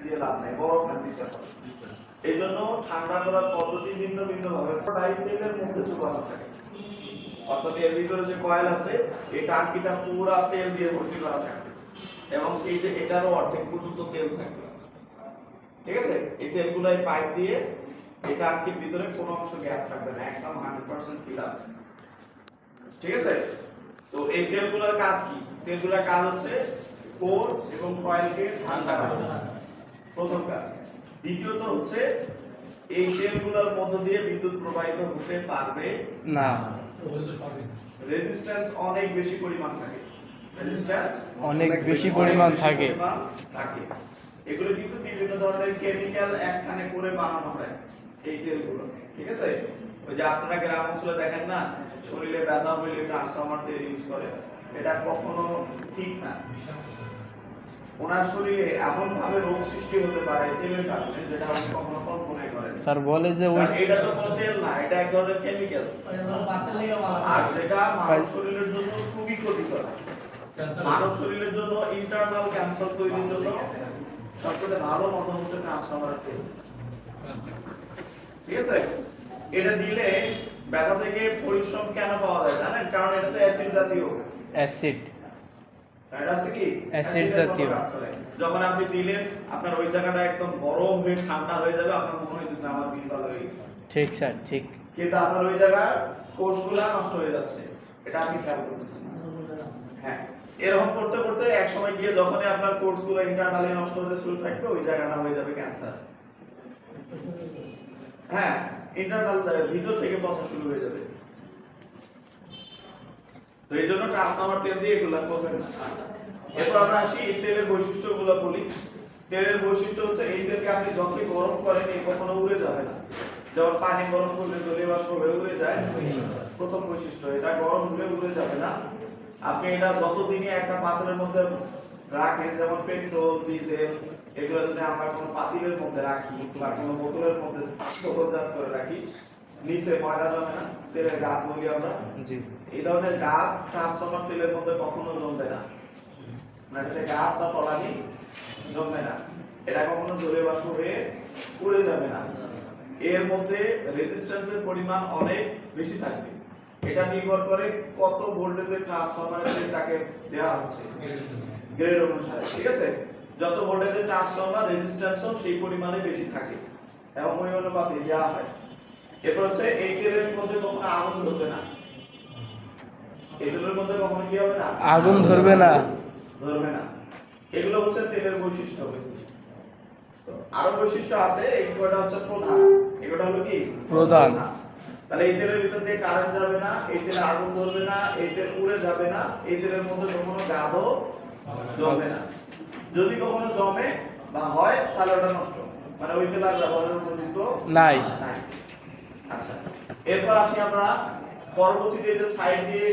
দিয়ে লাভ নাই, বড় ফ্যান দিতে হবে। এই জন্য ঠান্ডা করার পদ্ধতি ভিন্ন ভিন্ন ভাবে ডাই তেলের মধ্যে চুবানো থাকে, অর্থাৎ এর ভিতরে যে কয়েল আছে এই টাঙ্কিটা পুরো তেল দিয়ে ভর্তি করা থাকে এবং এই যে এটারও অর্ধেক পর্যন্ত তেল থাকবে, ঠিক আছে। এই তেলগুলাই পাইপ দিয়ে এই টাঙ্কির ভিতরে কোনো অংশ গ্যাপ থাকবে না, একদম 100% ফিল আপ, ঠিক আছে। তো এই তেলগুলোর কাজ কি? তেলগুলোর কাজ হচ্ছে কোর এবং কয়েলকে ঠান্ডা করা, প্রথম কাজ। দ্বিতীয়ত হচ্ছে এই তেলগুলোর মধ্য দিয়ে বিদ্যুৎ প্রবাহিত হতে পারবে না, রেজিস্ট্যান্স অনেক বেশি পরিমাণ থাকে, রেজিস্ট্যান্স অনেক বেশি পরিমাণ থাকে। এগুলো কিন্তু বিভিন্ন ধরনের কেমিক্যাল একখানে করে বানানো হয় এই তেলগুলো, ঠিক আছে। ওই যে আপনারা গ্রাম অঞ্চলে দেখেন না, শরীরে ব্যথা হইলে ট্রান্সফরমার তেল ইউজ করে, এটা কখনো ঠিক না। ওনার শরীরে এমন ভাবে রোগ সৃষ্টি হতে পারে তেলের কারণে, যেটা আপনি কখনো কল্পনাই করেন। স্যার বলে যে ওই এটা তো কোনো তেল না, এটা এক ধরনের কেমিক্যাল, আর যেটা মানব শরীরের জন্য খুবই ক্ষতিকর। মানব শরীরের জন্য ইন্টারনাল ক্যান্সার তৈরির জন্য সবচেয়ে ভালো মতন হচ্ছে ট্রান্সফরমার তেল, ঠিক আছে। এটা দিলে ব্যথা থেকে পরিশ্রম কেন পাওয়া যায় জানেন? কারণ এটাতে অ্যাসিড জাতীয়, অ্যাসিড, এটা আছে কি অ্যাসিড জাতীয়। যখন আপনি দিলেন আপনার ওই জায়গাটা একদম গরম হয়ে ঠান্ডা হয়ে যাবে, আপনার মনে হইতেছে আমার বিল ভালো হয়ে গেছে, ঠিক স্যার, ঠিক। কিন্তু আপনার ওই জায়গার কোষগুলা নষ্ট হয়ে যাচ্ছে, এটা আপনি খেয়াল করতেছেন না। হ্যাঁ, এরকম করতে করতে এক সময় গিয়ে যখনই আপনার কোষগুলো ইন্টারনালি নষ্ট হতে শুরু থাকবে, ওই জায়গাটা হয়ে যাবে ক্যান্সার। হ্যাঁ, ইন্টারনাল ভিতর থেকে পচা শুরু হয়ে যাবে। তো এই জন্য ট্রান্সফরমার তেল দিয়ে এগুলা করবেন না। এরপর আমরা আসি এই তেলের বৈশিষ্ট্যগুলো বলি। তেলের বৈশিষ্ট্য হচ্ছে এই তেলকে আপনি যতই গরম করেন এই কখনো উড়ে যাবে না। যেমন পানি গরম করলে জলীয় বাষ্প হয়ে উড়ে যায়, প্রথম বৈশিষ্ট্য এটা গরম হলে উড়ে যাবে না। আপনি এটা যতদিনই একটা পাত্রের মধ্যে রাখেন, যেমন পেট্রোল, ডিজেল, এগুলো যদি আমরা কোনো পাতিলের মধ্যে রাখি বা কোনো বোতলের মধ্যে বোতলজাত করে রাখি, নিচে ময়লা জমে না, তেলের গাছ বলি আমরা। জি। এই ধরনের গাছ ট্রান্সফরমার তেলের মধ্যে কখনো জমবে না, মানে গাছ বা তলানি জমবে না, এটা কখনো জলীয় বাষ্প হয়ে উড়ে যাবে না। এর মধ্যে রেজিস্ট্যান্সের পরিমাণ অনেক বেশি থাকবে। এটা নির্ভর করে কত ভোল্টেজের ট্রান্সফরমারের তাকে দেওয়া হচ্ছে গ্রেড অনুসারে, ঠিক আছে। যত ভোল্টেজের ট্রান্সফরমার রেজিস্ট্যান্সও সেই পরিমাণে বেশি থাকে এবং ওই অনুপাতে দেওয়া হয়। এরপর হচ্ছে এই তেলের মধ্যে কখনো আগুন ধরবে না, এই তেলের মধ্যে কখনো কি হবে না, আগুন ধরবে না, ধরবে না। এগুলো হচ্ছে তেলের বৈশিষ্ট্য। তো আরো বৈশিষ্ট্য আছে, এইগুলো হচ্ছে প্রধান। এগুলো হলো কি প্রধান। তাহলে এই তেলের ভিতর দিয়ে কারেন্ট যাবে না, এই তেলে আগুন ধরবে না, এই তেল উড়ে যাবে না, এই তেলের মধ্যে কখনো গাদও জমবে না। যদি কখনো জমে বা হয় তাহলে ওটা নষ্ট, মানে ওই তেল আর ব্যবহারের উপযুক্ত নাই। আচ্ছা, এরপর আসি আমরা পরবর্তীতে যে সাইড দিয়ে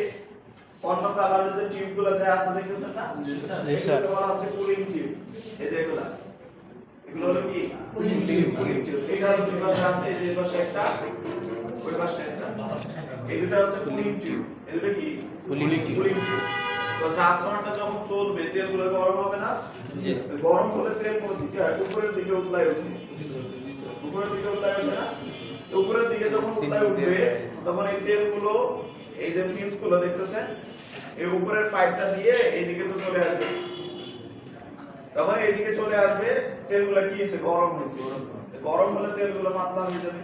অন্য কালারের যে টিউবগুলো দেয়া আছে দেখতেছেন না, জি স্যার। এগুলো বলা হচ্ছে কুলিং টিউব। এই যে এগুলো হলো কি কুলিং টিউব। Cooling tube. এই কারণে দুই পাশে আছে, এই যে এই পাশে একটা, ওই পাশে একটা। এই দুটো হচ্ছে কুলিং টিউব। এগুলো কি কুলিং টিউব। Cooling tube. তো ট্রান্সফরমারটা যখন চলবে তেলগুলো গরম হবে না, জি। গরম হলে তেল কোন দিকে হয়? উপরের দিকে উতলায় উঠবে, উপরের দিকে উতলায় ওঠে না? তো উপরের দিকে যখন উতলায় উঠবে তখন এই তেলগুলো, এই যে ফিউজ গুলো দেখতেছেন, এই উপরের পাইপটা দিয়ে এইদিকে তো চলে আসবে, তখন এইদিকে চলে আসবে। তেলগুলো কি হয়েছে? গরম হয়েছে। গরম হলে তেলগুলো পাতলা হয়ে যাবে,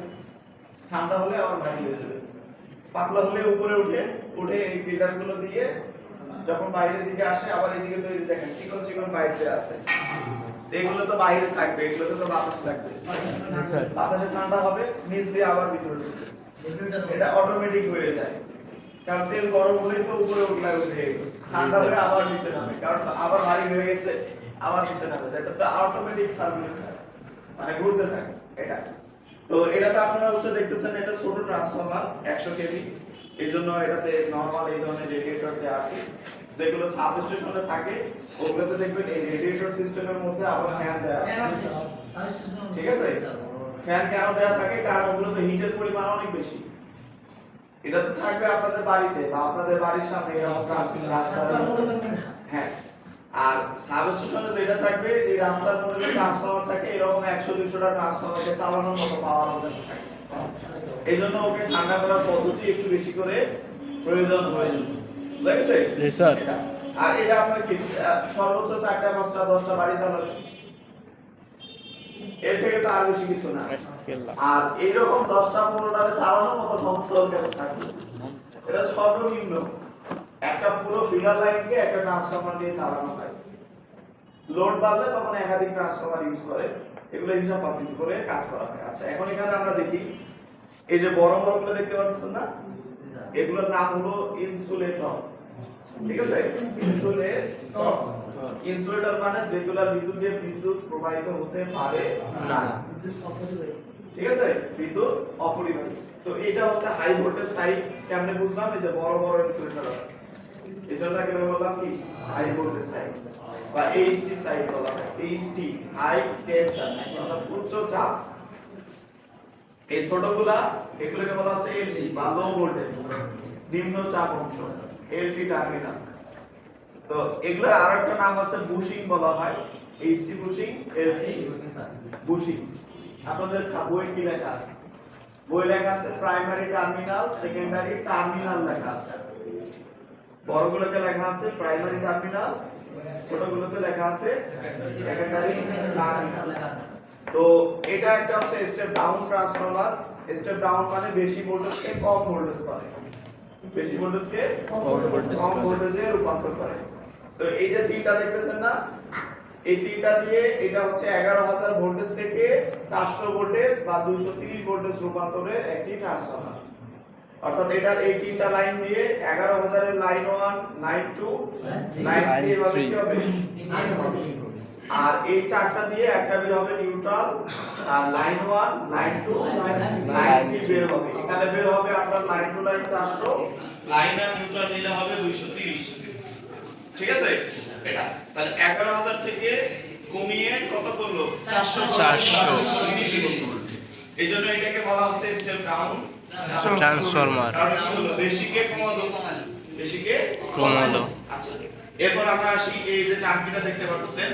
ঠান্ডা হলে আবার ভারী হয়ে যাবে। পাতলা হলে উপরে উঠে এই ফিল্টার গুলো দিয়ে যখন বাইরের দিকে আসে, আবার এইদিকে তো এই দেখেন চিকন চিকন পাইপ যে আছে, এগুলো তো বাইরে থাকবে, এগুলোতে তো বাতাস লাগবে, বাতাসে ঠান্ডা হবে, নিচ দিয়ে আবার ভিতরে ঢুকবে। এটা অটোমেটিক হয়ে যায়, কারণ তেল গরম হলেই তো উপরে উঠে, ঠান্ডা হলে আবার নিচে নামে, কারণ আবার ভারী হয়ে গেছে, আবার নিচে নামে। এটা তো অটোমেটিক সার্কুলেট, মানে ঘুরতে থাকে এটা। তো এটাতে আপনারা হচ্ছে দেখতেছেন এটা ছোট ট্রান্সফরমার 100 কেভি, এই জন্য এটাতে নরমাল এই ধরনের রেডিয়েটর দেওয়া আছে। যেগুলো সাবস্টেশনে থাকে ওগুলোতে দেখবেন এই রেডিয়েটর সিস্টেমের মধ্যে আবার ফ্যান দেওয়া আছে, ঠিক আছে। ফ্যান কেন দেওয়া থাকে? কারণ ওগুলোতে হিটের পরিমাণ অনেক বেশি। এটা তো থাকবে আপনাদের বাড়িতে বা আপনাদের বাড়ির সামনে, রাস্তা, হ্যাঁ। আর সাবস্টেশনে যেটা থাকবে যে রাস্তার মধ্যে যে ট্রান্সফরমার থাকে এরকম 100-200টা ট্রান্সফরমারকে চালানোর মতো পাওয়ার ওদের থাকে। এই জন্য ওকে ঠান্ডা করার পদ্ধতি একটু বেশি করে প্রয়োজন হয়। বুঝেছে? জি স্যার। আর এটা আপনার কি সর্বোচ্চ 4টা 5টা 10টা বাড়ি চালাবে, এর থেকে তো আর বেশি কিছু না। আর এইরকম 10টা 15টা চালানোর মতো ক্ষমতা ওদের থাকবে। এটা সর্বনিম্ন একটা পুরো ফিডার লাইনকে একটা ট্রান্সফরমার দিয়ে চালানো হয়। লোড বাড়লে তখন একাধিক ট্রান্সফরমার ইউজ করে, এগুলো হিসাব পাবলিক করে কাজ করা হয়। আচ্ছা, এখন এখানে আমরা দেখি এই যে বড় বড়গুলো দেখতে পাচ্ছেন না, এগুলোর নাম হলো ইনসুলেটর। ঠিক আছে? ইনসুলেটর মানে যেগুলা বিদ্যুৎ দিয়ে বিদ্যুৎ প্রবাহিত হতে পারে না। ঠিক আছে? বিদ্যুৎ অপরিবাহী। তো এটা হচ্ছে হাই ভোল্টেজ সাইড। কেমনে বুঝলাম? এই যে বড় বড় ইনসুলেটর আছে, এটাকে কেন বললাম কি হাই ভোল্টেজ সাইড বা এইচটি সাইড বলা হয়। এইচটি হাই টেনশন অর্থাৎ উচ্চ চাপ। এই ছোটগুলা এগুলোকে বলা হচ্ছে এলটি বা লো ভোল্টেজ নিম্ন চাপ অংশ, এলটি টার্মিনাল। তো এগুলোর আরেকটা নাম আছে বুশিং বলা হয়। HT bushing, LT bushing. আপনাদের বই কি লেখা আছে? বই লেখা আছে প্রাইমারি টার্মিনাল, সেকেন্ডারি টার্মিনাল লেখা আছে। বড়গুলোতে লেখা আছে প্রাইমারি টার্মিনাল, ছোটগুলোতে লেখা আছে সেকেন্ডারি টার্মিনাল। তো এটা একটা হচ্ছে step down transformer. Step down মানে বেশি ভোল্টেজকে কম ভোল্টেজ করে, বেশি ভোল্টেজকে কম ভোল্টেজে রূপান্তর করে। তো এই যে তিনটা দেখতেছেন না, এই তিনটা দিয়ে এটা হচ্ছে 11000 ভোল্টেজ থেকে 400 ভোল্টেজ বা 230 ভোল্টেজ রূপান্তরের একটি ট্রান্সফরমার। অর্থাৎ এটার এই তিনটা লাইন দিয়ে 11000 এর লাইন 1, লাইন 2, লাইন 3 এভাবে কি হবে? আর এই চারটা দিয়ে একটা বের হবে নিউট্রাল, আর লাইন 1, লাইন 2, লাইন 3 বের হবে। এখানে বের হবে আপনার line to line 400, line R neutral নিলে হবে 230। ঠিক আছে? এটা তাহলে 11000 থেকে কমিয়ে কত করলো? 400। এইজন্য এটাকে বলা হচ্ছে স্টেপ ডাউন ট্রান্সফরমার। বেশিকে কমালো, বেশিকে কমালো। আচ্ছা, এরপর আমরা আসি এই যে ট্যাঙ্কিটা দেখতে পাচ্ছেন,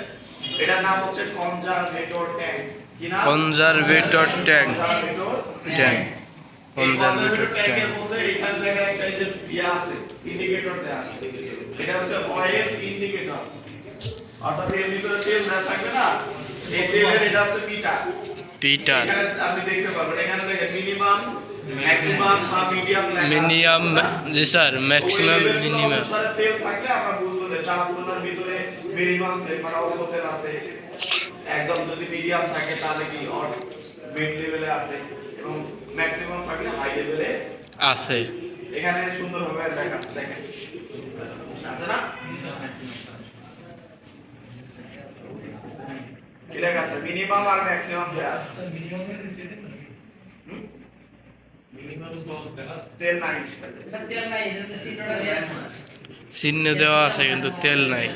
এটার নাম হচ্ছে কনজারভেটর ট্যাঙ্ক। কি নাম? Conservator tank. ট্যাঙ্ক কনজারভেটর ট্যাঙ্কের মধ্যে এখানে দেখা একটা এই যে ইয়া আছে, ইন্ডিকেটর দেয়া আছে। এটা হচ্ছে অয়েল ইন্ডিকেটর। অর্থাৎ এর ভিতরে তেল না থাকবে না, এই তেলের এটা হচ্ছে মিটার। পিটার। এখানে আপনি দেখতে পাবেন, এখানে দেখেন মিনিমাম, ম্যাক্সিমাম বা মিডিয়াম লেখা আছে। মিনিমাম, জি স্যার, ম্যাক্সিমাম, মিনিমাম। তেল থাকলে আমরা বুঝবো যে ট্রান্সফরমার ভিতরে মিনিমাম তেল মানে অল্প তেল আছে। একদম যদি মিডিয়াম থাকে তাহলে কি মিড লেভেলে আছে, এবং ম্যাক্সিমাম থাকলে হাই লেভেলে আছে। এখানে সুন্দরভাবে লেখা আছে, দেখেন আছে না? কি লেখা আছে? মিনিমাম আর ম্যাক্সিমাম দেয়া আছে। তেল নাই, চিহ্ন দেওয়া আছে কিন্তু তেল নাই।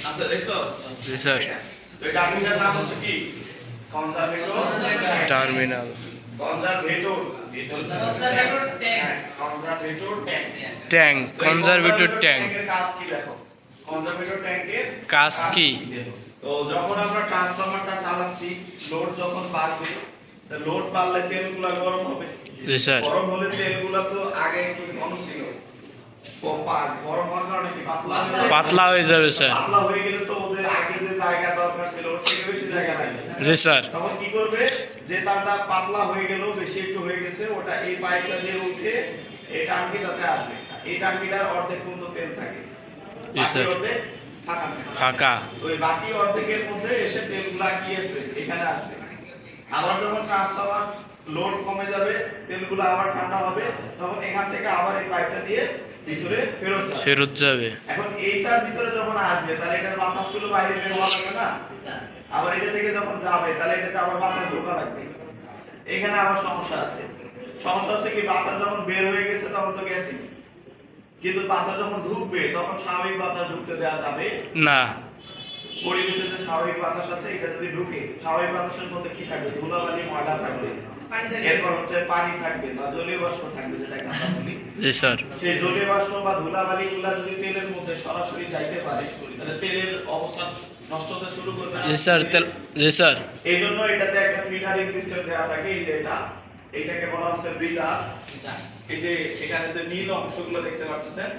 আচ্ছা, দেখছো? জি স্যার। তো এটা আপনার নাম হচ্ছে কি? Conservator terminal. Conservator tank. Conservator tank. এর কাজ কি দেখো? কনজারভেটর ট্যাঙ্কের কাজ কি? তো যখন আমরা ট্রান্সফরমারটা চালাচ্ছি, লোড যখন বাড়বে, তো লোড বাড়লে তেলগুলো গরম হবে। জি স্যার। গরম হলে তেলগুলো তো আগে কি ঘন ছিল, গরম হওয়ার কারণে কি পাতলা পাতলা হয়ে যাবে স্যার। পাতলা হয়ে গেলে তো ওদের আগে যে জায়গা দরকার ছিল ওর থেকে বেশি জায়গা লাগে। জি স্যার। তখন কি করবে? যে তারটা পাতলা হয়ে গেল, বেশি একটু হয়ে গেছে, ওটা এই পাইপটা দিয়ে উঠে এই টাঙ্কিটাতে আসবে। এই টাঙ্কিটার অর্ধেক পর্যন্ত তেল থাকে, জি স্যার। বাকি অর্ধেক ফাঁকা থাকে। ফাঁকা। ওই বাকি অর্ধেকের মধ্যে এসে তেলগুলা কি আসবে? এখানে আসবে। আবার যখন ট্রান্সফরমার লোড কমে যাবে, তেলগুলো আবার ঠান্ডা হবে, তখন এখান থেকে আবার এই পাইপটা দিয়ে ভিতরে ফেরত যাবে। এখন এইটার ভিতরে যখন আসবে, তাহলে এটার বাতাসগুলো বাইরে বের হওয়া লাগবে না? আবার এটা থেকে যখন যাবে, তাহলে এটাতে আবার বাতাস ঢোকা লাগবে। এখানে আবার সমস্যা আছে। সমস্যা হচ্ছে কি, বাতাস যখন বের হয়ে গেছে তখন তো গেছে, কিন্তু বাতাস যখন ঢুকবে তখন স্বাভাবিক বাতাস ঢুকতে দেওয়া যাবে না। পরিবেশে যে স্বাভাবিক বাতাস আছে, এটা যদি ঢুকে, স্বাভাবিক বাতাসের মধ্যে কি থাকবে? ধুলাবালি, ময়লা থাকবে, এরপর হচ্ছে পানি থাকবে বা জলীয় বাষ্প থাকবে, যেটাকে আমরা বলি জি স্যার। সেই জলীয় বাষ্প বা ধুলাবালি গুলা যদি তেলের মধ্যে সরাসরি যাইতে পারে তাহলে তেলের অবস্থা নষ্ট হতে শুরু করবে না? জি স্যার, জি স্যার। এই জন্য এটাতে একটা ফিল্টারিং সিস্টেম দেওয়া থাকে, এই যে এইটাকে বলা হচ্ছে ব্রিদার। এই যে এখানে যে নীল অংশগুলো দেখতে পাচ্ছেন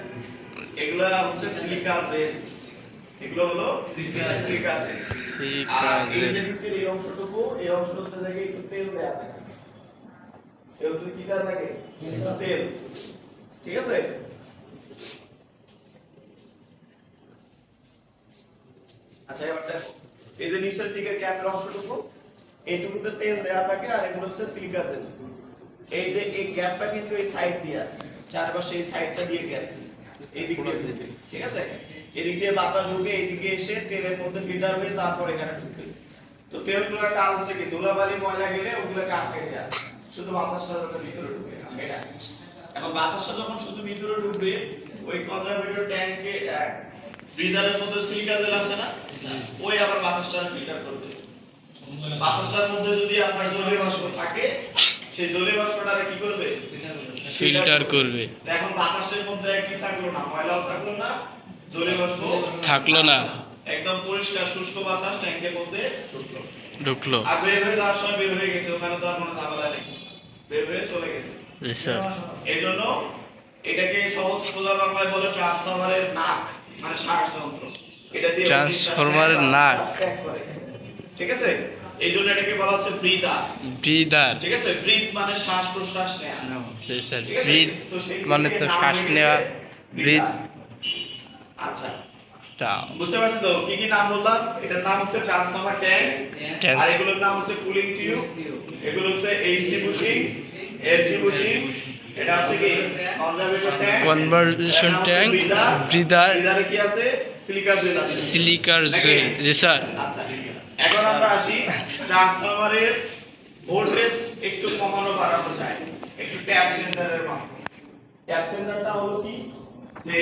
এগুলো হচ্ছে সিলিকা জেল, এগুলো হলো সিলিকা জেল। আর এই যে নিচের এই অংশটুকু, এই অংশটাতে থেকে একটু তেল দেওয়া থাকে, এই অংশে কি দেওয়া থাকে? তেল। ঠিক আছে? আচ্ছা এবার দেখো, এই যে নিচের দিকে ক্যাপের অংশটুকু, এইটুকুতে তেল দেওয়া থাকে আর এগুলো হচ্ছে সিলিকা জেল। এই যে এই গ্যাপটা কিন্তু এই সাইড দিয়ে, চারপাশে এই সাইডটা দিয়ে গ্যাপ, এই দিক দিয়ে ঢুকে, ঠিক আছে? এদিক দিয়ে বাতাস ঢুকে এইদিকে এসে তেলের মধ্যে ফিল্টার হয়ে তারপর এখানে ঢুকে। তো তেলগুলো কাজ হচ্ছে কি, ধুলাবালি ময়লা গেলে ওগুলোকে আটকে দেয়া, শুধু বাতাসটা যাতে ভিতরে ঢুকে এটা। এখন বাতাসটা যখন শুধু ভিতরে ঢুকবে, ওই কনজারভেটর ট্যাঙ্কে ব্রিদারের মধ্যে সিলিকা জেল আছে না, ওই আবার বাতাসটা ফিল্টার করবে। বাতাসটার মধ্যে যদি আপনার জলীয় বাষ্প থাকে, সেই জলীয় বাষ্পটারে কি করবে? ফিল্টার করবে। এখন বাতাসের মধ্যে কি থাকলো না, ময়লাও থাকলো না, জলীয় বাষ্প থাকলো না, একদম পরিষ্কার শুষ্ক বাতাস ট্যাঙ্কের মধ্যে ঢুকলো। আর বের হয়ে যাওয়ার সময় বের হয়ে গেছে, ওখানে তো আর কোনো ঝামেলা নেই, বের হয়ে চলে গেছে। জি স্যার। এই জন্য এটাকে সহজ সোজা বাংলায় বলে ট্রান্সফরমারের নাক, মানে শ্বাস যন্ত্র। এটা দিয়ে ট্রান্সফরমারের নাক, ঠিক আছে? এই জন্য এটাকে বলা হচ্ছে ব্রিদার। ব্রিদার, ঠিক আছে? ব্রিথ মানে শ্বাস প্রশ্বাস নেওয়া। জি স্যার। ঠিক আছে? ব্রিথ তো সেই মানে তো শ্বাস নেওয়া, ব্রিথ। আচ্ছা বুঝতে পারছেন তো কি কি নাম বললাম? এটার নাম হচ্ছে ট্রান্সফরমার ট্যাঙ্ক, আর এগুলোর নাম হচ্ছে কুলিং টিউব, এগুলো হচ্ছে এইচটি বুশিং, এলটি বুশিং, এটা হচ্ছে কি conservator tank, conversation tank, breather, ব্রিদারে কি আছে? সিলিকা জেল আছে, সিলিকার জেল। জি স্যার। আচ্ছা এখন আমরা আসি ট্রান্সফরমারের ভোল্টেজ একটু কমানো বাড়ানো যায় একটু ট্যাপ চেঞ্জারের মাধ্যমে। ট্যাপ চেঞ্জারটা হলো কি, যে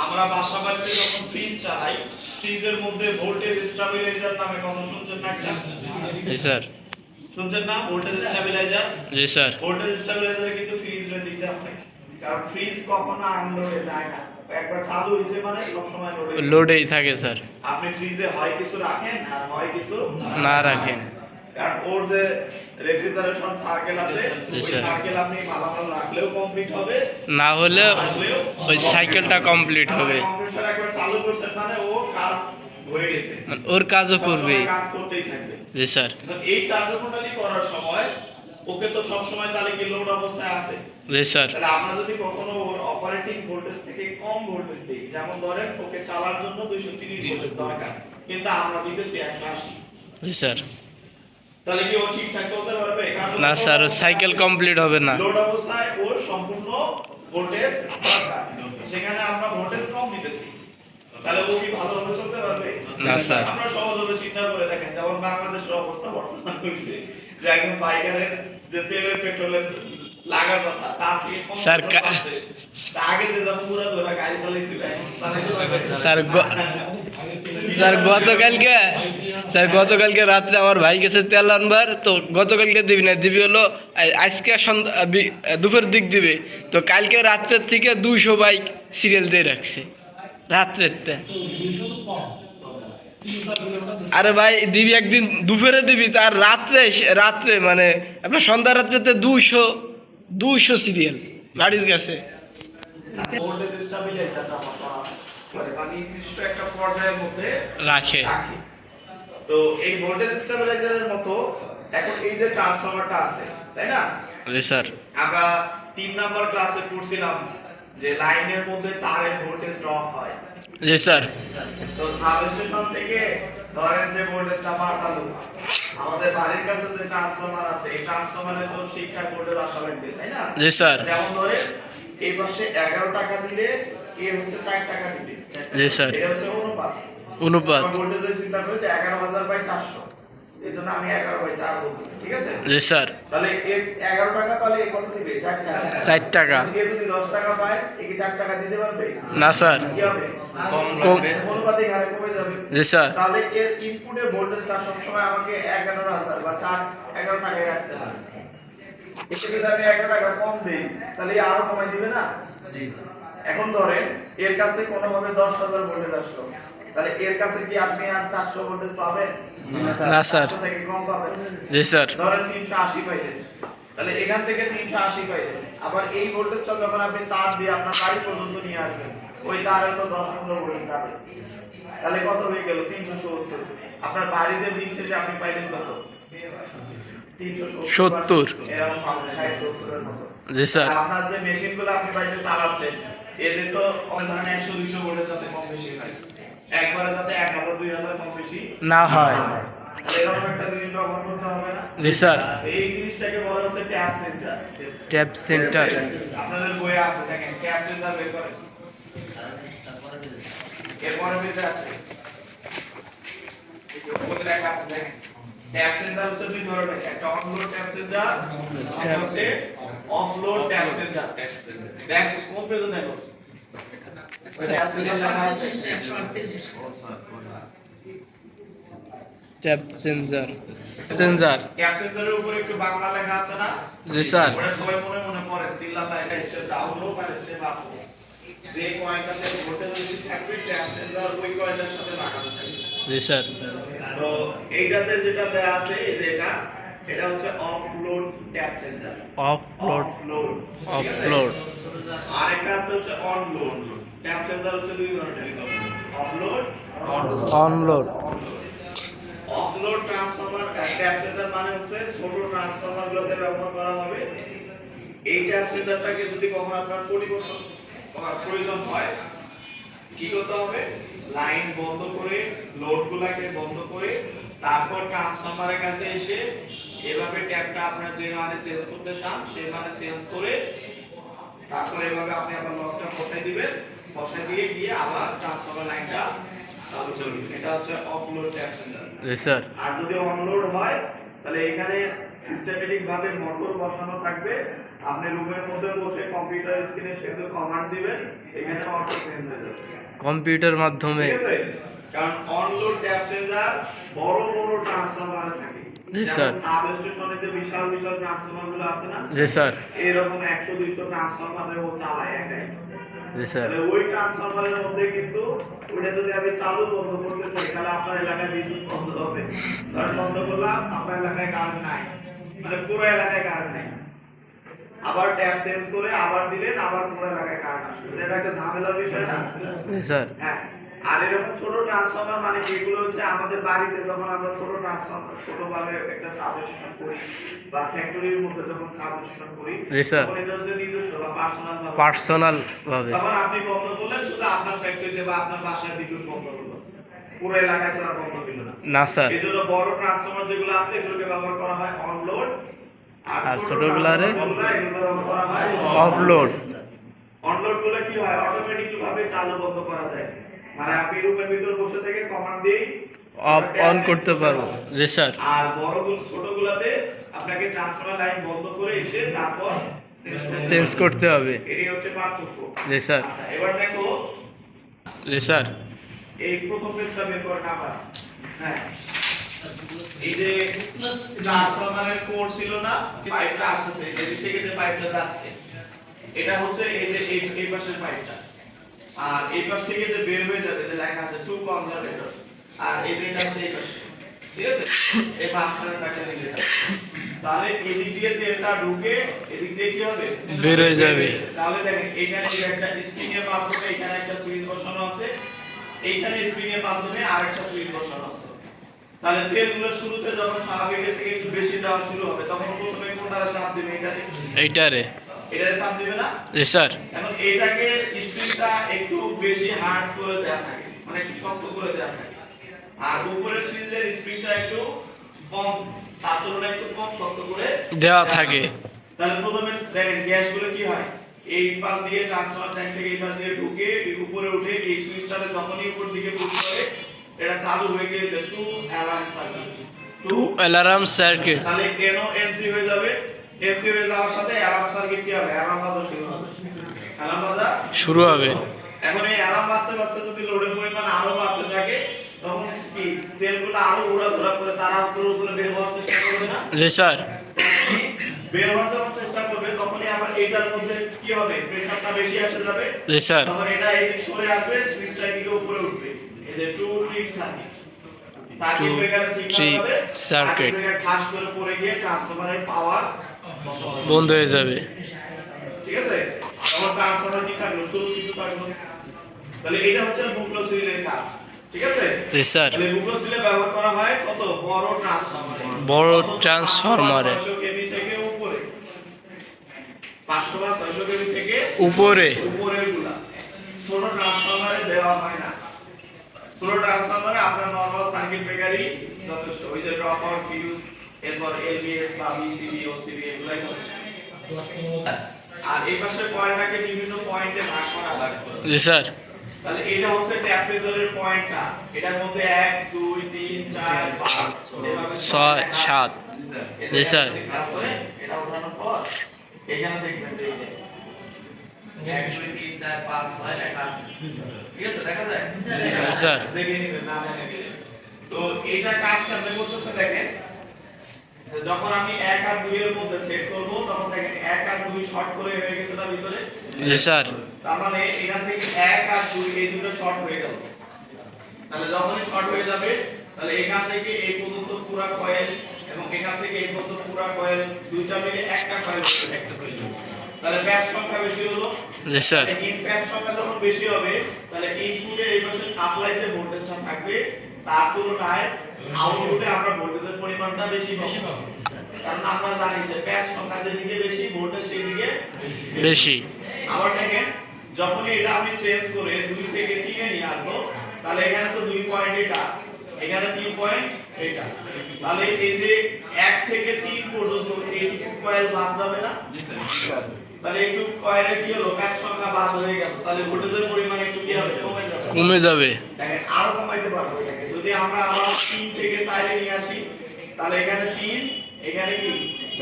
আমরা বাসা বাড়িতে যখন ফ্রিজ চালাই, ফ্রিজের মধ্যে ভোল্টেজ স্টেবিলাইজার নামে কথা শুনছেন না? জি স্যার। শুনছেন না? Voltage stabilizer. জি স্যার। ভোল্টেজ স্টেবিলাইজার কিন্তু ফ্রিজের দিকে হয়, কারণ ফ্রিজ কখনো আনলোডে যায় না, একবার চালু হইছে মানে সব সময় লোডেই থাকে স্যার। আপনি ফ্রিজে হয় কিছু রাখেন আর হয় কিছু না রাখেন, কারণ ওর যে রেফ্রিজারেশন সার্কেল আছে, ওই সার্কেল আপনি মালামাল রাখলেও কমপ্লিট হবে, না হলে ওই সাইকেলটা কমপ্লিট হবে। কম্প্রেসর একবার চালু করছেন মানে ও কাজ হয়ে গেছে, ওর কাজও করবে, কাজ করতেই থাকবে। জি স্যার। এই কার্যপ্রণালী করার সময় ওকে তো সব সময় তাহলে কি লোড অবস্থায় আছে? জি স্যার। তাহলে আমরা যদি কখনো ওর অপারেটিং ভোল্টেজ থেকে কম ভোল্টেজ দিই, যেমন ধরেন ওকে চালার জন্য 230 ভোল্টেজ দরকার, কিন্তু আমরা দিতেছি 180, জি স্যার। তাহলে কি ও ঠিকঠাক চলতে পারবে? না স্যার, সাইকেল কমপ্লিট হবে না। লোড অবস্থায় ওর সম্পূর্ণ ভোল্টেজ দরকার, সেখানে আমরা ভোল্টেজ কম দিতেছি, তাহলে ও কি ভালোভাবে চলতে পারবে? না স্যার। আমরা সহজভাবে চিন্তা করে দেখেন, যেমন বাংলাদেশের অবস্থা বর্তমান হয়েছে যে একজন পাইকারের যে তেলের পেট্রোলের লাগার কথা তার থেকে কম স্যার, আছে। আগে যে যখন পুরো ধরা গাড়ি চালাইছিল এখন চালাইতে পারবে না। স্যার গতকালকে রাত্রে আমার ভাই গেছে তেল আনবার, তো গতকালকে দিবি না, দিবি হলো আজকে দুপুর দিক দিবে, তো কালকে রাত্রের থেকে 200 বাইক সিরিয়াল দিয়ে রাখছে রাত্রের। আরে ভাই দিবি একদিন দুপুরে দিবি, তার রাত্রে মানে আপনার সন্ধ্যা রাত্রেতে 200 সিরিয়াল গাড়ির কাছে। ভোল্টেজ স্টেবিলাইজার মানে নির্দিষ্ট একটা পর্যায়ের মধ্যে রাখে। তো এই ভোল্টেজ স্টেবিলাইজারের মতো এখন এই যে ট্রান্সফরমারটা আছে, তাই না? জি স্যার। আমরা 3 নাম্বার ক্লাসে পড়ছিলাম যে লাইনের মধ্যে তারের ভোল্টেজ ড্রপ হয়। জি স্যার। তো সাবস্টেশন থেকে ধরেন যে ভোল্টেজটা পাঠালো, আমাদের বাড়ির কাছে যে ট্রান্সফরমার আছে, এই ট্রান্সফরমারে তো ঠিকঠাক ভোল্টেজ আসা লাগবে, তাই না? জি স্যার। যেমন ধরেন এই পাশে 11 টাকা দিলে এ হচ্ছে 4 টাকা দিবে। জি স্যার। এটা হচ্ছে অনুপাত। ভোল্টেজের চিন্তা করে যে 11,400, এজন্য আমি 11/4 বলতেছি, ঠিক আছে? জি স্যার। তাহলে এর 11 টাকা পালে এ কত দিবে? 4 টাকা। 4 টাকা। যদি 10 টাকা পায় একে 4 টাকা দিতে পারবে না স্যার, কি হবে? কম অনুপাতিক হারে কমে যাবে। জি স্যার। তাহলে এর ইনপুটের ভোল্টেজটা সব সময় আমাকে 11,000 বা 11 টাকায় রাখতে হবে। এতে যদি আমি 1 টাকা কম দেই তাহলে আরো কমাই দিবে না? জি এখন ধরেন এর কাছে কোনোভাবে 10,000 ভোল্টেজ আসলো, তাহলে এর কাছে কি আপনি আর 400 ভোল্টেজ পাবেন? না স্যার। 400 থেকে কম পাবেন। জি স্যার। ধরেন 380 পাইলেন, তাহলে এখান থেকে 380 পাইলেন, আবার এই ভোল্টেজটা যখন আপনি তার দিয়ে আপনার বাড়ি পর্যন্ত নিয়ে আসবেন, ওই তারে তো 10-15 ভোল্ট যাবে, তাহলে কত হয়ে গেল? 370। আপনার বাড়িতে দিন শেষে আপনি পাইলেন কত? 70। এরকম পাবেন 60-70 এর মতো। জি স্যার। আর আপনার যে মেশিনগুলো আপনি বাড়িতে চালাচ্ছেন এদের তো অনেক ধরনের 100-200 ভোল্টের সাথে কম বেশি হয়, একবারে যাতে 1000-2000 কম বেশি না হয়। তাহলে এরকম একটা জিনিস ব্যবহার করতে হবে না? জি স্যার। এই জিনিসটাকে বলা হচ্ছে ট্যাপ সেন্টার। Tap centre. আপনাদের বইয়ে আছে, দেখেন ট্যাপ সেন্টার বের করেন। এরপরে বের আছে, ওটা লেখা আছে দেখেন। ট্যাপ সেন্টার হচ্ছে দুই ধরনের, একটা অনলোড ট্যাপ সেন্টার, একটা হচ্ছে অফলোড ট্যাপ সেন্টার। দেখ কোন পেজে দেখো? ওই ট্যাপ সেন্টার লেখা আছে ট্যাপ সেন্সার। সেন্সার। ট্যাপ সেন্টারের উপরে একটু বাংলা লেখা আছে না? জি স্যার। ওটা সবাই মনে মনে পড়ে, চিল্লাটা এটা স্টেপ ডাউন হোক আর স্টেপ আপ হোক। যে কয়েনটাতে ভোল্টেজ বেশি থাকবে ট্যাপ সেন্টার ওই কয়েনটার সাথে লাগানো থাকবে। জি স্যার। তো এইটাতে যেটা দেয়া আছে এই যে এটা হচ্ছে offload tap centre. Offload. Offload. Offload. আরেকটা আছে হচ্ছে অনলোড। ট্যাপ সেন্টার হচ্ছে দুই ধরনের, offload, onload. Offload transformer tap centre মানে হচ্ছে ছোট ট্রান্সফরমারগুলোতে ব্যবহার করা হবে। এই ট্যাপ সেন্টারটাকে যদি কখনো আপনার পরিবর্তন করার প্রয়োজন হয় কি করতে হবে? লাইন বন্ধ করে, লোডগুলোকে বন্ধ করে, তারপর ট্রান্সফরমারের কাছে এসে এভাবে ট্যাপটা আপনার যে মানে চেঞ্জ করতে চান সেই মানে চেঞ্জ করে তারপর এভাবে আপনি আবার লকটা বসাই দিবেন, বসাই দিয়ে গিয়ে আবার ট্রান্সফরমার লাইনটা চালু করবেন। এটা হচ্ছে অফলোড ট্যাপ সেন্টার। জি স্যার। আর যদি অনলোড হয় তাহলে এখানে সিস্টেমেটিক ভাবে মোটর বসানো থাকবে, আপনি রুমের মধ্যে বসে কম্পিউটার স্ক্রিনে শুধু কমান্ড দিবেন, এখানে অটো চেঞ্জ হয়ে যাবে। কম্পিউটার মাধ্যমে। ঠিক আছে? কারণ অনলোড ট্যাপ চেঞ্জার বড় বড় ট্রান্সফরমারে থাকে। জি স্যার। সাব স্টেশনে যে বিশাল বিশাল ট্রান্সফরমারগুলো আছে না? জি স্যার। এরকম 100-200 ট্রান্সফরমারে ও চালায় একাই। জি স্যার। তাহলে ওই ট্রান্সফরমারের মধ্যে কিন্তু ওটা যদি আমি চালু বন্ধ করতে চাই তাহলে আপনার এলাকায় বিদ্যুৎ বন্ধ হবে। কারণ বন্ধ করলাম আপনার এলাকায় কারেন্ট নাই, মানে পুরো এলাকায় কারেন্ট নাই। আবার ট্যাপ চেঞ্জ করে আবার দিলেন, আবার পুরো এলাকায় কারেন্ট আসবে। এটা একটা ঝামেলার বিষয় না? জি স্যার। হ্যাঁ। আর এরকম ছোট ট্রান্সফরমার মানে যেগুলো হচ্ছে আমাদের বাড়িতে যখন আমরা ছোট ট্রান্সফরমার ছোটভাবে একটা সাবস্টেশন করি বা ফ্যাক্টরির মধ্যে যখন সাবস্টেশন করি জি স্যার। তখন এটা হচ্ছে নিজস্ব বা পার্সোনাল ভাবে পার্সোনাল ভাবে। তখন আপনি বন্ধ করলেন শুধু আপনার ফ্যাক্টরিতে বা আপনার বাসায় বিদ্যুৎ বন্ধ হলো, পুরো এলাকায় তো আর বন্ধ হলো না। না স্যার। এই জন্য বড় ট্রান্সফরমার যেগুলো আছে এগুলোকে ব্যবহার করা হয় অনলোড, আর আর ছোটগুলারে এগুলো ব্যবহার করা হয় অফলোড। অনলোড গুলো কি হয়? অটোমেটিক্যালি ভাবে চালু বন্ধ করা যায়, মানে আপনি রুমের ভিতর বসে থেকে কমান্ড দিয়ে অফ অন করতে পারবো। জি স্যার। আর বড়গুলো ছোটগুলোতে আপনাকে ট্রান্সফরমার লাইন বন্ধ করে এসে তারপর চেঞ্জ করতে হবে। এটাই হচ্ছে পার্থক্য। জি স্যার। আচ্ছা, এবার দেখো জি স্যার। এই প্রথম পেজটা বের করেন আবার। হ্যাঁ, এই যে ট্রান্সফরমারের কোর ছিল না, পাইপটা আসছে এদিক থেকে যে পাইপটা যাচ্ছে এটা হচ্ছে এই যে এই পাশের পাইপটা, আর এই পাশ থেকে যে বের হয়ে যাবে যে লেখা আছে টু কনজারভেটর, আর এই যে এটা হচ্ছে এই পাশে। ঠিক আছে? এই মাঝখানে একটা দিলে তাহলে এদিক দিয়ে তেলটা ঢুকে এদিক দিয়ে কি হবে? বের হয়ে যাবে। তাহলে দেখেন এখানে একটা স্প্রিং এর মাধ্যমে এখানে একটা সুইচ বসানো আছে, এইখানে স্প্রিং এর মাধ্যমে আরেকটা সুইচ বসানো আছে। তাহলে তেলগুলো শুরুতে যখন স্বাভাবিকের থেকে একটু বেশি দেওয়া শুরু হবে তখন প্রথমে কোনটারে চাপ দিবে? এটাতে। এইটারে। এটাতে চাপ দিবে না? জি স্যার। এখন এইটাকে স্প্রিংটা একটু বেশি হার্ড করে দেওয়া থাকে, মানে একটু শক্ত করে দেওয়া থাকে, আর উপরের সুইচের স্প্রিংটা একটু কম, তার তুলনায় একটু কম শক্ত করে দেওয়া থাকে। তাহলে প্রথমে দেখেন গ্যাসগুলো কি হয়, এই পাল দিয়ে ট্রান্সফার ট্যাঙ্ক থেকে এই পাল দিয়ে ঢুকে উপরে উঠে এই সুইচটাতে যখনই উপর দিকে পুশ করে এটা চালু হয়ে গিয়ে to alarm circuit, to alarm circuit. তাহলে কেন এনসি হয়ে যাবে? এনসি হয়ে যাওয়ার সাথে অ্যালার্ম সার্কিট কি হবে? অ্যালার্ম বাজা শুরু হবে। অ্যালার্ম বাজা শুরু হবে। এখন এই অ্যালার্ম বাজতে বাজতে যদি লোডের পরিমাণ আরো বাড়তে থাকে তখন কি তেলগুলো আরো উড়াধুরা করে তারা উপরে উপরে বের হওয়ার চেষ্টা করবে না? জি স্যার। বের হওয়ার জন্য চেষ্টা করবে, তখনই আমার এইটার মধ্যে কি হবে, প্রেসারটা বেশি আসে যাবে। জি স্যার। তখন এটা এই দিক সরে আসবে, সুইচটা এদিকে উপরে উঠবে। এই যে to trip circuit, circuit breaker signal হবে, সার্কিট ব্রেকার ঠাস করে পড়ে গিয়ে ট্রান্সফরমারের পাওয়ার বন্ধ হয়ে যাবে। ঠিক আছে, তখন ট্রান্সফরমার কি থাকলো, সুরক্ষিত থাকলো। তাহলে এটা হচ্ছে বুকলো সিলের কাজ। ঠিক আছে, জি স্যার। তাহলে বুকলো সিলে ব্যবহার করা হয় কত বড় ট্রান্সফরমারে, বড় ট্রান্সফরমারে 500 কেভি থেকে উপরে, 500 বা 600 কেভি থেকে উপরে উপরের গুলা ছোট ট্রান্সফরমারে দেওয়া হয় না। ছোট ট্রান্সফরমারে আপনার নরমাল সার্কিট ব্রেকারই যথেষ্ট, ওই যে ড্রপ আউট ফিউজ, এরপর এলবিএস বা বিসিবি ওসিবি এগুলাই যথেষ্ট। আর এই পাশে পয়েন্টটাকে বিভিন্ন পয়েন্টে ভাগ করা হয়। জি স্যার। তাহলে এটা হচ্ছে ট্যাপ সেন্সরের পয়েন্টটা, এটার মধ্যে 1 2 3 4 5 এভাবে 6 7। জি স্যার। এটা উঠানোর পর এখানে দেখবেন যে 1 2 3 4 5 6 লেখা আছে। ঠিক আছে, দেখা যায়? জি স্যার। দেখে নিবেন, না দেখে নিবেন। তো এইটা কাজ কেমনে করতেছে দেখেন, যখন আমি 1 আর 2 এর মধ্যে সেট করব, তখন দেখেন 1 আর 2 শর্ট করে হয়ে গেছে না ভিতরে। জি স্যার। তার মানে এখান থেকে 1 আর 2 এই দুটো শর্ট হয়ে গেল। তাহলে যখনই শর্ট হয়ে যাবে, তাহলে এখান থেকে এই পর্যন্ত পুরো কয়েল এবং এখান থেকে এই পর্যন্ত পুরো কয়েল দুইটা মিলে একটা কয়েল হবে, একটা কয়েল। তাহলে প্যাচ সংখ্যা বেশি হলো। জি স্যার। ইন প্যাচ সংখ্যা যখন বেশি হবে, তাহলে ইনপুটে এই পাশে সাপ্লাইতে ভোল্টেজটা থাকবে, তার তুলনায় আউটপুটে আমরা ভোল্টেজের পরিমাণটা বেশি পাবো। কারণ আমরা জানি যে প্যাচ সংখ্যা যেদিকে বেশি, ভোল্টেজ সেদিকে বেশি। আবার দেখেন, যখনই এটা আমি চেঞ্জ করে 2 থেকে 3 এ নিয়ে আসবো, তাহলে এখানে তো 2 পয়েন্ট এটা, এখানে 3 পয়েন্ট এটা। তাহলে এই যে 1 থেকে 3 পর্যন্ত এইটুকু কয়েল বাদ যাবে না? জি স্যার। তাহলে এইটুকু কয়েলে কি হলো, প্যাচ সংখ্যা বাদ হয়ে গেল। তাহলে ভোল্টেজের পরিমাণ একটু কি হবে, কমে যাবে। কমে যাবে। দেখেন আরো কমাইতে পারবো এটাকে, যদি আমরা আবার 3 থেকে 4 এ নিয়ে আসি, তাহলে এখানে 3, এখানে কি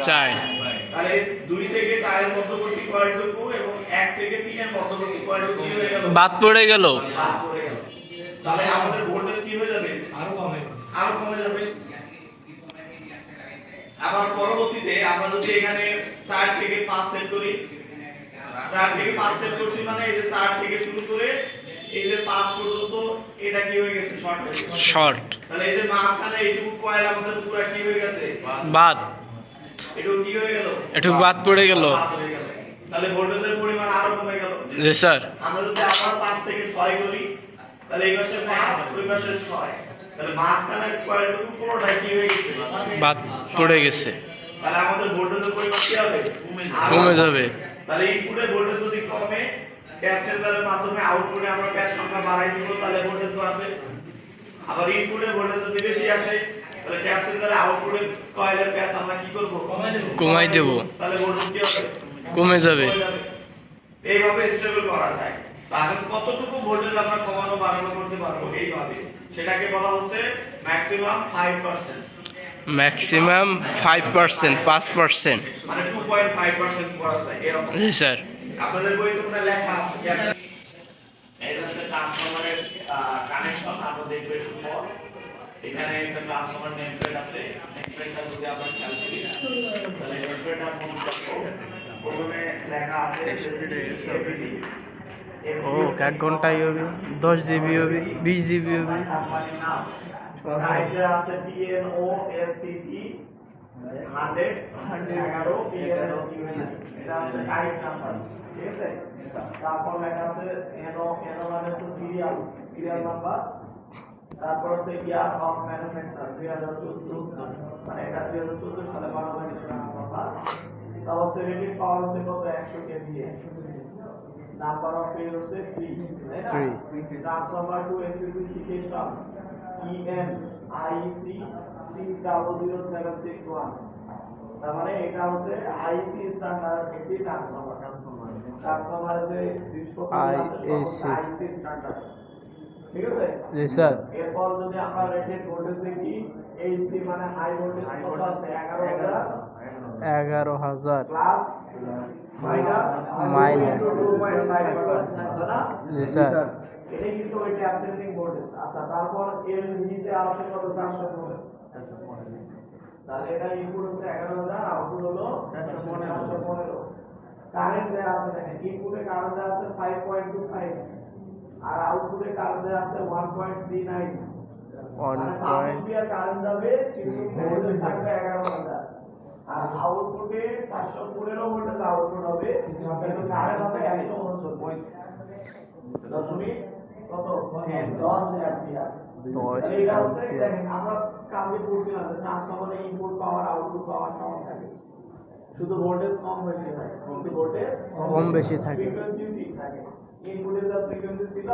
4। তাহলে 2 থেকে 4 এর মধ্যবর্তী কয়েলটুকু এবং 1 থেকে 3 এর মধ্যবর্তী কয়েলটুকু কি হয়ে গেল, বাদ পড়ে গেল। বাদ পড়ে গেল। তাহলে আমাদের ভোল্টেজ কি হয়ে যাবে, আরো কমে যাবে। আবার পরবর্তীতে আমরা যদি এখানে 4 থেকে 5 সেট করি, 4 থেকে 5 সেট করছি মানে এই যে 4 থেকে শুরু করে এই যে 5 পর্যন্ত এটা কি হয়ে গেছে, শর্ট হয়ে গেছে। শর্ট। তাহলে এই যে মাঝখানে এইটুকু কয়েল আমাদের পুরো কি হয়ে গেছে, বাদ। এটু কি হয়ে গেল, একটু বাদ পড়ে গেল। বাদ হয়ে গেল। তাহলে ভোল্টেজের পরিমাণ আরো কমে গেল। জি স্যার। আমরা যদি আবার 5 থেকে 6 করি, তাহলে এই পাশে 5, ওই পাশে 6, তাহলে মাঝখানের কয়েলটুকু পুরোটা কি হয়ে গেছে, বাদ পড়ে গেছে। তাহলে আমাদের ভোল্টেজের পরিমাণ কি হবে, কমে যাবে। তাহলে ইনপুটে ভোল্টেজ যদি কমে, ট্যাপ সেন্সরের মাধ্যমে আউটপুটে আমরা প্যাচ সংখ্যা বাড়াই দিব, তাহলে ভোল্টেজ বাড়বে। আবার ইনপুটে ভোল্টেজ যদি বেশি আসে, তাহলে ট্যাপ সেন্সরের আউটপুটে কয়েলের প্যাচ আমরা কি করব, কমাই দেব। তাহলে ভোল্টেজ কি হবে, কমে যাবে। এইভাবে স্টেবল করা যায়। তাহলে কতটুকু ভোল্টেজ আমরা কমানো বাড়ানো করতে পারবো এইভাবে, সেটাকে বলা হচ্ছে ম্যাক্সিমাম 5%। ম্যাক্সিমাম 5%, 5%। মানে 2.5% করা যায় এরকম। জি স্যার। আপনাদের বইতে মনে লেখা আছে, এটা হচ্ছে ট্রান্সফরমারের কানেকশন। আমরা দেখব একটু পর। এখানে একটা ট্রান্সফরমার নেম প্লেট আছে, নেম প্লেটটা যদি আমরা খেয়াল করি, তাহলে নেম প্লেটটা প্রথমে লেখা আছে ও 1 ঘন্টায় হবে, 10 জিবি হবে, 20 জিবি হবে। কোম্পানির নাম সাইডে আছে PNOSCT 100 11 PNOSCT, এটা হচ্ছে টাইপ নাম্বার। ঠিক আছে, তারপর লেখা আছে NO মানে হচ্ছে সিরিয়াল নাম্বার, তারপর হচ্ছে ইয়ার অফ ম্যানুফ্যাকচার 2014, মানে এটা 2014 সালে বানানো হয়েছে ট্রান্সফরমার। তারপর হচ্ছে রেটিং পাওয়ার হচ্ছে কত, 100 কেভিএ। নাম্বার অফ ফেজ হচ্ছে 3, ট্রান্সফরমার টু স্পেসিফিকেশন EN/IEC 600761। তার মানে এটা হচ্ছে IEC স্ট্যান্ডার্ড একটি ট্রান্সফরমারের যে জিনিসপত্র আছে সব IEC স্ট্যান্ডার্ড। ঠিক আছে, জি স্যার। এরপর যদি আমরা রেটেড ভোল্টেজ দেখি, এইচপি মানে হাই ভোল্টেজ কত আছে, 11,000 প্লাস মাইনাস 2.5%। জি স্যার। এটা কিন্তু ওই ট্যাপ সেন্সিং ভোল্টেজ। আচ্ছা, তারপর এলভি তে আছে কত, 415। তাহলে এটা ইনপুট হচ্ছে 11000, আউটপুট হলো 415। কারেন্ট দেয়া আছে দেখেন, ইনপুটে কারেন্ট দেয়া আছে 5.25 আর আউটপুটে কারেন্ট দেয়া আছে 1.39। মানে 5 এম্পিয়ার কারেন্ট যাবে, কিন্তু ভোল্টেজ থাকবে 11000। আর আউটপুটে 415 ভোল্টেজ আউটপুট হবে, কিন্তু কারেন্ট হবে 169 দশমিক কত 10 অ্যাম্পিয়ার। এইটা হচ্ছে দেখেন আমরা কালকে পড়ছিলাম যে ট্রান্সফরমারে ইনপুট পাওয়ার আউটপুট পাওয়ার সমান থাকে, শুধু ভোল্টেজ কম বেশি হয়, কিন্তু ভোল্টেজ কম বেশি থাকে, ফ্রিকোয়েন্সি ঠিক থাকে। ইনপুটের যা ফ্রিকোয়েন্সি ছিল